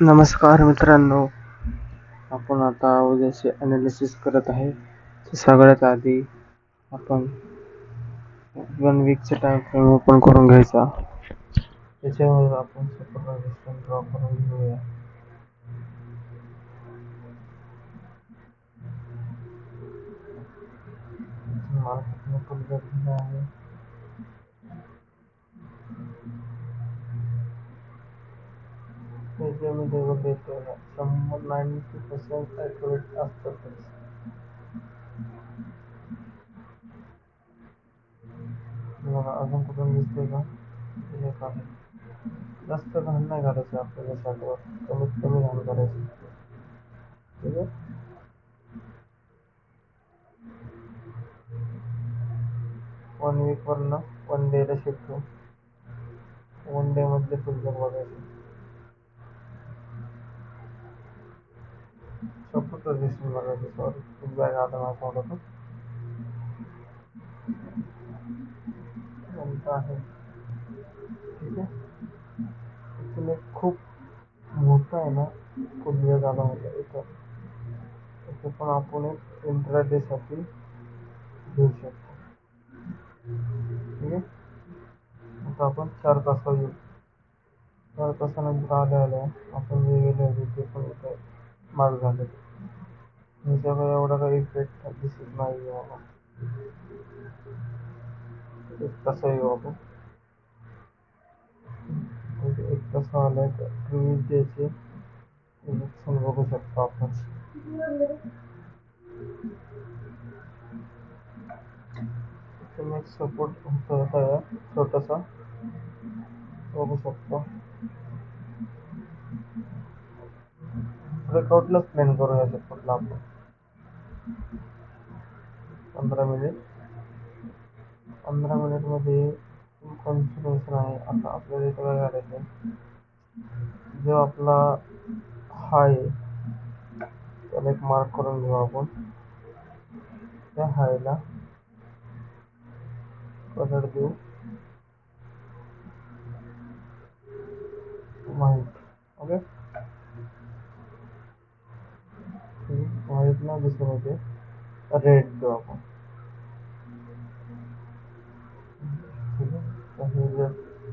नमस्कार मित्रांनो, आपण आता उद्याचे अनालिसिस करत आहे. सगळ्यात आधी आपण 1 वीकचा टाइम फ्रेम ओपन करून घ्यायचा. त्याच्यावर आपण सपोर्ट रेजिस्टन्स ड्रॉ करून घेऊया. मार्केटने फुल घेतलेला आहे. त्याच्यामध्ये बघायचं 90% ॲक्युरेट असतातच. बघा अजून कुठून दिसते का? एक आहे. जास्त घाण नाही घालायचं आपल्याला शार्टवर, कमीत कमी घाण करायचं. ठीक आहे. 1 वीकवरनं 1 डेला शिफ्ट होऊ. 1 डे मधले फुल बघायचे. सपोर्ट रेजिस्टन्स बघायचं. सॉरी, फीडबॅक आता माझा होता कोणता आहे. ठीक आहे. इथून एक खूप मोठा आहे ना फुटबॅक आला होता इथं. इथे पण आपण एक इंट्राडे साठी घेऊ शकतो. ठीक आहे. आता आपण 4 तासावर येऊ. 4 तासानंतर आल्या आपण जे गेले होते ते पण इथे मार्क झाले. ह्याच्यावर एवढा काही इफेक्ट दिसत नाही मला. 1 तास येऊ आपण. 1 तास आलाय तर प्रिव्हियस डेचे रिजेक्शन बघू शकतो आपण. इथून एक सपोर्ट होता है छोटासा, बघू शकतो. ब्रेकआउटलाच प्लॅन करूया सपोर्टला आपण. 15 मिनिटमध्ये कॉन्फिगरेशन आहे. आता आपल्याला इथं काय करायचं, जो आपला हाय त्याला एक मार्क करून घेऊ आपण. त्या हायला कलर देऊ व्हाईट. ओके, व्हाईट ना दिसून होते, रेड देऊ आपण. ठीक आहे. तर हे जर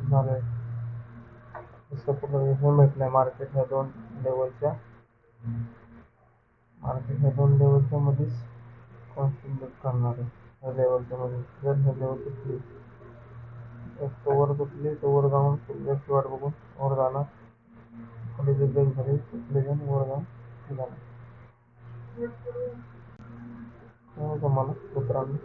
झालं सपोर्ट भेटलंय मार्केट ह्या 2 लेवलच्या मध्येच कॉन्सन्ट्रेट करणार आहे. ह्या लेवलच्या मध्ये जर ह्या लेवल तुटली, एक वर तुटली तर वर जाऊन फुलबॅकची वाट बघून वर जाणार. खाली जे ब्रेक झाली तुटली जाऊन वर जाऊन जाणार. तुम्हाला मित्रांनो